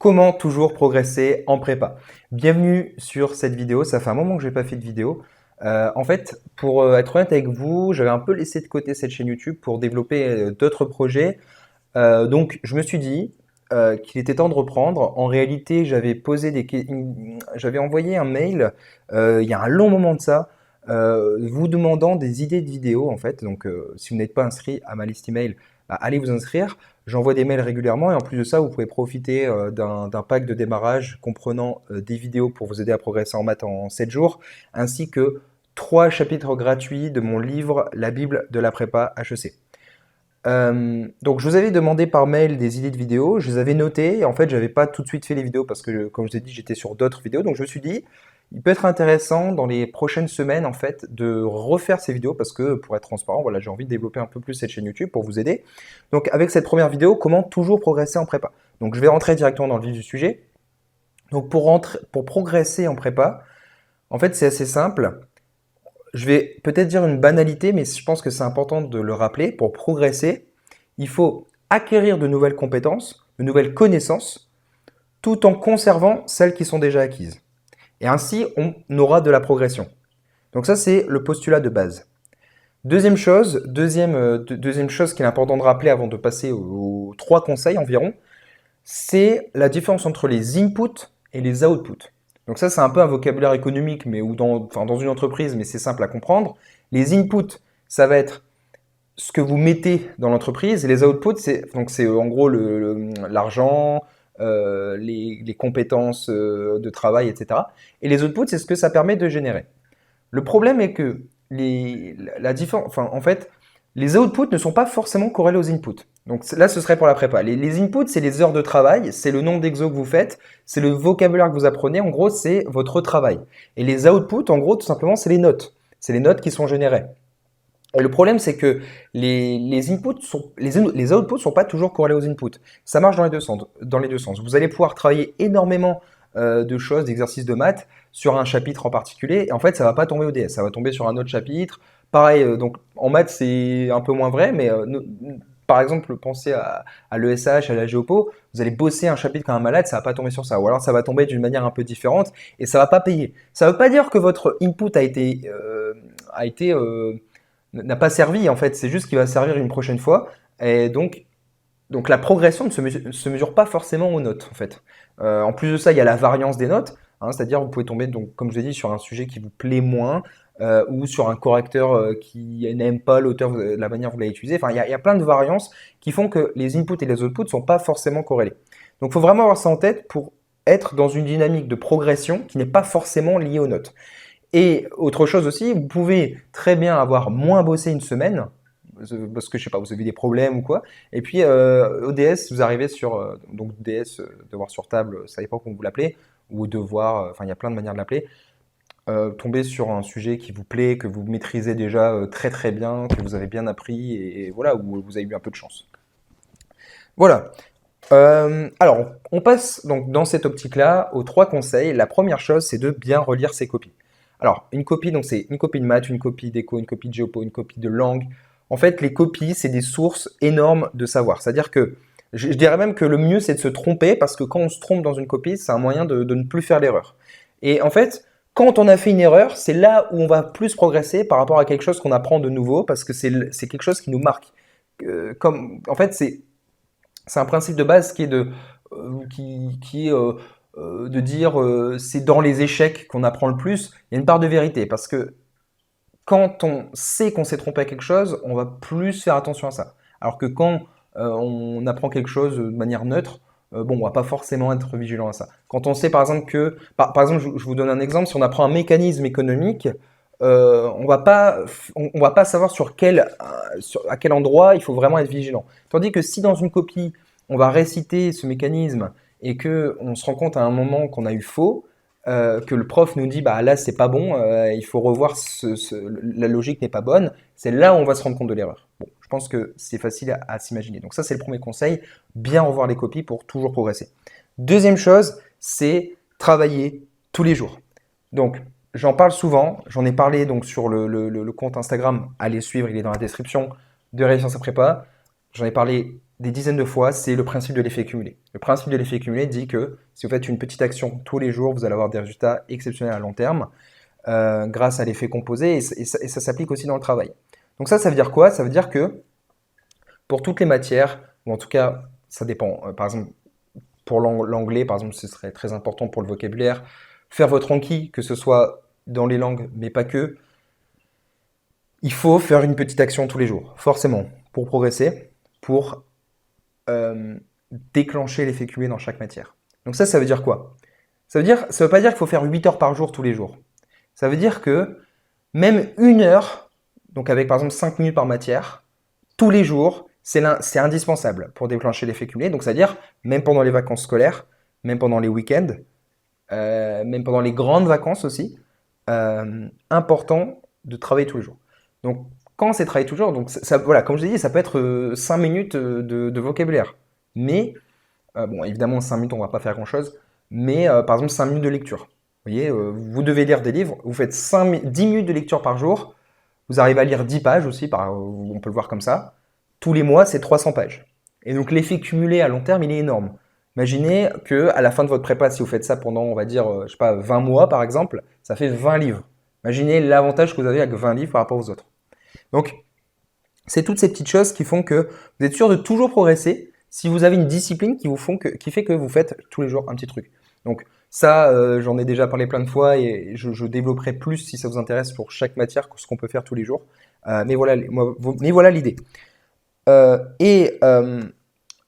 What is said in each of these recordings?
Comment toujours progresser en prépa? Bienvenue sur cette vidéo, ça fait un moment que je n'ai pas fait de vidéo. En fait, pour être honnête avec vous, j'avais un peu laissé de côté cette chaîne YouTube pour développer d'autres projets. Donc je me suis dit qu'il était temps de reprendre. En réalité, j'avais envoyé un mail il y a un long moment de ça, vous demandant des idées de vidéos en fait. Donc si vous n'êtes pas inscrit à ma liste email, bah, allez vous inscrire. J'envoie des mails régulièrement et en plus de ça, vous pouvez profiter d'un pack de démarrage comprenant des vidéos pour vous aider à progresser en maths en 7 jours, ainsi que 3 chapitres gratuits de mon livre La Bible de la prépa HEC. Donc je vous avais demandé par mail des idées de vidéos, je les avais notées et en fait j'avais pas tout de suite fait les vidéos parce que comme je t'ai dit j'étais sur d'autres vidéos, donc je me suis dit il peut être intéressant dans les prochaines semaines en fait de refaire ces vidéos parce que pour être transparent, voilà, j'ai envie de développer un peu plus cette chaîne YouTube pour vous aider. Donc avec cette première vidéo, comment toujours progresser en prépa. Donc je vais rentrer directement dans le vif du sujet. Donc pour progresser en prépa, en fait c'est assez simple. Je vais peut-être dire une banalité, mais je pense que c'est important de le rappeler. Pour progresser, il faut acquérir de nouvelles compétences, de nouvelles connaissances, tout en conservant celles qui sont déjà acquises. Et ainsi, on aura de la progression. Donc ça, c'est le postulat de base. Deuxième chose qu'il est important de rappeler avant de passer aux 3 conseils environ, c'est la différence entre les inputs et les outputs. Donc ça, c'est un peu un vocabulaire économique, mais ou dans une entreprise, mais c'est simple à comprendre. Les inputs, ça va être ce que vous mettez dans l'entreprise, et les outputs, c'est en gros l'argent, les compétences de travail, etc. Et les outputs, c'est ce que ça permet de générer. Le problème est que en fait, les outputs ne sont pas forcément corrélés aux inputs. Donc là, ce serait pour la prépa. Les inputs, c'est les heures de travail, c'est le nombre d'exos que vous faites, c'est le vocabulaire que vous apprenez. En gros, c'est votre travail. Et les outputs, en gros, tout simplement, c'est les notes. C'est les notes qui sont générées. Et le problème, c'est que les outputs sont pas toujours corrélés aux inputs. Ça marche dans les deux sens. Vous allez pouvoir travailler énormément de choses, d'exercices de maths sur un chapitre en particulier. Et en fait, ça va pas tomber au DS, ça va tomber sur un autre chapitre. Pareil, donc en maths, c'est un peu moins vrai, mais par exemple, pensez à l'ESH, à la Géopo, vous allez bosser un chapitre comme un malade, ça va pas tomber sur ça. Ou alors ça va tomber d'une manière un peu différente et ça va pas payer. Ça veut pas dire que votre input n'a pas servi en fait, c'est juste qu'il va servir une prochaine fois. Et donc la progression ne se mesure pas forcément aux notes en fait. En plus de ça, il y a la variance des notes, hein, c'est-à-dire vous pouvez tomber, donc, comme je l'ai dit, sur un sujet qui vous plaît moins ou sur un correcteur qui n'aime pas l'auteur, la manière dont vous l'avez utilisé. Enfin, il y a plein de variances qui font que les inputs et les outputs ne sont pas forcément corrélés. Donc il faut vraiment avoir ça en tête pour être dans une dynamique de progression qui n'est pas forcément liée aux notes. Et autre chose aussi, vous pouvez très bien avoir moins bossé une semaine, parce que je sais pas, vous avez des problèmes ou quoi. Et puis au DS, vous arrivez sur donc DS, devoir sur table, ça dépend comment vous l'appelez, ou devoir, enfin il y a plein de manières de l'appeler. Tomber sur un sujet qui vous plaît, que vous maîtrisez déjà très très bien, que vous avez bien appris, et voilà, où vous avez eu un peu de chance. Voilà. Alors, on passe donc dans cette optique-là aux 3 conseils. La première chose, c'est de bien relire ses copies. Alors, une copie, donc c'est une copie de maths, une copie d'éco, une copie de géopo, une copie de langue. En fait, les copies, c'est des sources énormes de savoir. C'est-à-dire que je dirais même que le mieux, c'est de se tromper parce que quand on se trompe dans une copie, c'est un moyen de ne plus faire l'erreur. Et en fait, quand on a fait une erreur, c'est là où on va plus progresser par rapport à quelque chose qu'on apprend de nouveau parce que c'est quelque chose qui nous marque. En fait, c'est un principe de base qui est de dire c'est dans les échecs qu'on apprend le plus. Il y a une part de vérité parce que quand on sait qu'on s'est trompé à quelque chose, on va plus faire attention à ça. Alors que quand on apprend quelque chose de manière neutre, bon, on va pas forcément être vigilant à ça. Quand on sait par exemple par exemple, je vous donne un exemple, si on apprend un mécanisme économique, on va pas savoir à quel endroit il faut vraiment être vigilant. Tandis que si dans une copie, on va réciter ce mécanisme et que on se rend compte à un moment qu'on a eu faux, que le prof nous dit bah là c'est pas bon, il faut revoir la logique n'est pas bonne, c'est là où on va se rendre compte de l'erreur. Bon, je pense que c'est facile à s'imaginer. Donc ça c'est le premier conseil, bien revoir les copies pour toujours progresser. Deuxième chose, c'est travailler tous les jours. Donc j'en parle souvent, j'en ai parlé donc sur le compte Instagram, allez suivre, il est dans la description, de Réussir sa prépa. J'en ai parlé des dizaines de fois, c'est le principe de l'effet cumulé. Le principe de l'effet cumulé dit que si vous faites une petite action tous les jours, vous allez avoir des résultats exceptionnels à long terme grâce à l'effet composé et ça s'applique aussi dans le travail. Donc ça veut dire quoi? Ça veut dire que pour toutes les matières, ou en tout cas, ça dépend. Par exemple, pour l'anglais, par exemple, ce serait très important pour le vocabulaire. Faire votre Anki, que ce soit dans les langues, mais pas que, il faut faire une petite action tous les jours, forcément, pour progresser, pour déclencher l'effet cumulé dans chaque matière. Donc ça veut dire quoi? Ça veut pas dire qu'il faut faire 8 heures par jour tous les jours. Ça veut dire que même 1 heure, donc avec par exemple 5 minutes par matière, tous les jours, c'est indispensable pour déclencher l'effet cumulé. Donc c'est-à-dire même pendant les vacances scolaires, même pendant les week-ends, même pendant les grandes vacances aussi, important de travailler tous les jours. Donc quand c'est travailler tous les jours, donc voilà, comme je l'ai dit, ça peut être 5 minutes de vocabulaire. Mais, bon, évidemment, 5 minutes, on ne va pas faire grand-chose, mais par exemple 5 minutes de lecture. Vous voyez, vous devez lire des livres, vous faites 10 minutes de lecture par jour, vous arrivez à lire 10 pages aussi, on peut le voir comme ça. Tous les mois, c'est 300 pages. Et donc l'effet cumulé à long terme, il est énorme. Imaginez qu'à la fin de votre prépa, si vous faites ça pendant, on va dire, je sais pas, 20 mois par exemple, ça fait 20 livres. Imaginez l'avantage que vous avez avec 20 livres par rapport aux autres. Donc, c'est toutes ces petites choses qui font que vous êtes sûr de toujours progresser si vous avez une discipline qui fait que vous faites tous les jours un petit truc. Donc ça, j'en ai déjà parlé plein de fois et je développerai plus si ça vous intéresse pour chaque matière, ce qu'on peut faire tous les jours. Mais voilà l'idée.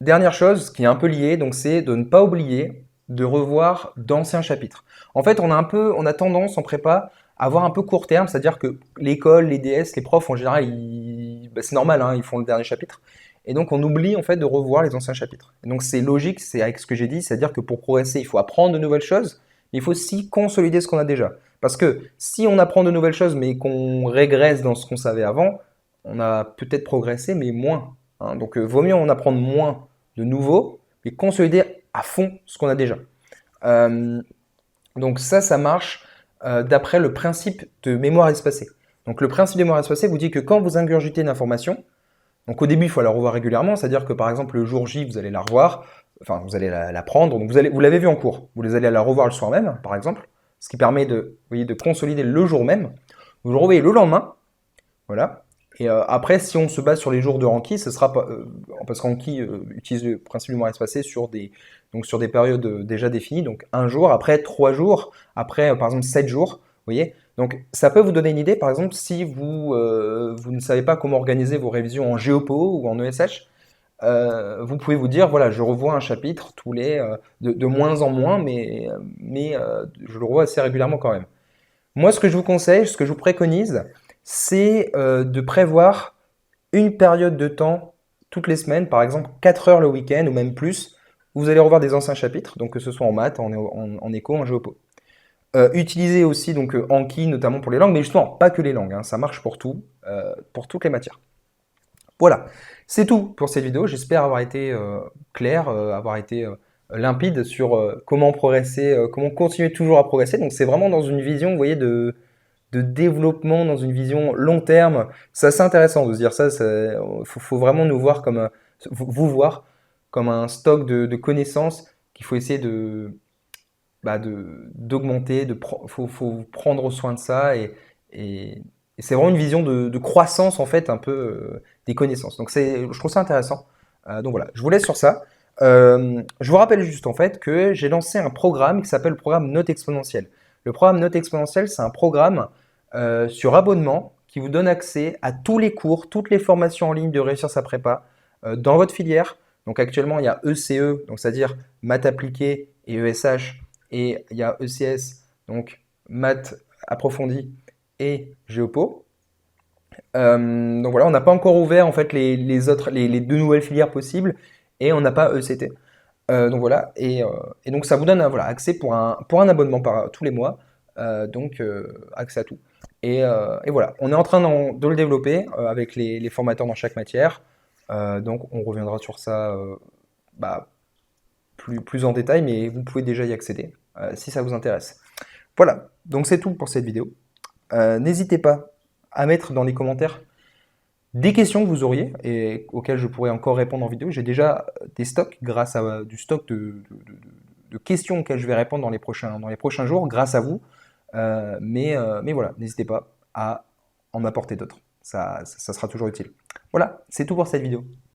Dernière chose qui est un peu liée, donc c'est de ne pas oublier de revoir d'anciens chapitres. En fait, on a tendance en prépa à voir un peu court terme, c'est-à-dire que l'école, les DS, les profs en général, c'est normal, hein, ils font le dernier chapitre. Et donc on oublie en fait de revoir les anciens chapitres. Et donc c'est logique, c'est avec ce que j'ai dit, c'est-à-dire que pour progresser, il faut apprendre de nouvelles choses, mais il faut aussi consolider ce qu'on a déjà. Parce que si on apprend de nouvelles choses, mais qu'on régresse dans ce qu'on savait avant, on a peut-être progressé, mais moins. Hein. Donc vaut mieux en apprendre moins de nouveau, mais consolider à fond ce qu'on a déjà. Donc ça marche d'après le principe de mémoire espacée. Donc le principe de mémoire espacée vous dit que quand vous ingurgitez une information, donc au début il faut la revoir régulièrement, c'est-à-dire que par exemple le jour J vous allez la revoir, enfin vous allez la prendre, donc vous l'avez vu en cours, vous allez la revoir le soir même par exemple, ce qui permet de consolider le jour même, vous le revoyez le lendemain, voilà. Et après, si on se base sur les jours de Anki, ce sera pas, parce qu'Anki utilise le principe du mémoire espacé sur des périodes déjà définies, donc un jour, après 3 jours, après par exemple 7 jours, vous voyez. Donc ça peut vous donner une idée, par exemple, si vous ne savez pas comment organiser vos révisions en Géopo ou en ESH, vous pouvez vous dire, voilà, je revois un chapitre tous les, de moins en moins, mais je le revois assez régulièrement quand même. Moi, ce que je vous conseille, ce que je vous préconise, c'est de prévoir une période de temps toutes les semaines, par exemple 4 heures le week-end ou même plus, où vous allez revoir des anciens chapitres, donc que ce soit en maths, en éco, en géopo. Utilisez aussi donc Anki, notamment pour les langues, mais justement, pas que les langues, hein, ça marche pour tout, pour toutes les matières. Voilà, c'est tout pour cette vidéo. J'espère avoir été clair, avoir été limpide sur comment progresser, comment continuer toujours à progresser. Donc c'est vraiment dans une vision, vous voyez, de développement, dans une vision long terme. C'est assez intéressant de se dire ça. Faut vraiment nous voir comme vous voir comme un stock de connaissances qu'il faut essayer d'augmenter. Faut prendre soin de ça et c'est vraiment une vision de croissance en fait un peu des connaissances. Donc je trouve ça intéressant. Donc voilà, je vous laisse sur ça. Je vous rappelle juste en fait que j'ai lancé un programme qui s'appelle le programme Note Exponentielle. Le programme Note Exponentielle, c'est un programme sur abonnement qui vous donne accès à tous les cours, toutes les formations en ligne de réussir sa prépa dans votre filière. Donc actuellement, il y a ECE, donc c'est-à-dire maths appliquée et ESH, et il y a ECS, donc maths approfondie et géopo. Donc voilà, on n'a pas encore ouvert en fait les deux nouvelles filières possibles et on n'a pas ECT. Donc voilà, et donc ça vous donne voilà, accès pour un abonnement tous les mois, donc accès à tout. Et voilà, on est en train de le développer avec les formateurs dans chaque matière. Donc on reviendra sur ça plus en détail, mais vous pouvez déjà y accéder si ça vous intéresse. Voilà, donc c'est tout pour cette vidéo. N'hésitez pas à mettre dans les commentaires des questions que vous auriez et auxquelles je pourrais encore répondre en vidéo. J'ai déjà des stocks grâce à du stock de questions auxquelles je vais répondre dans les prochains jours grâce à vous. Mais voilà, n'hésitez pas à en apporter d'autres. Ça sera toujours utile. Voilà, c'est tout pour cette vidéo.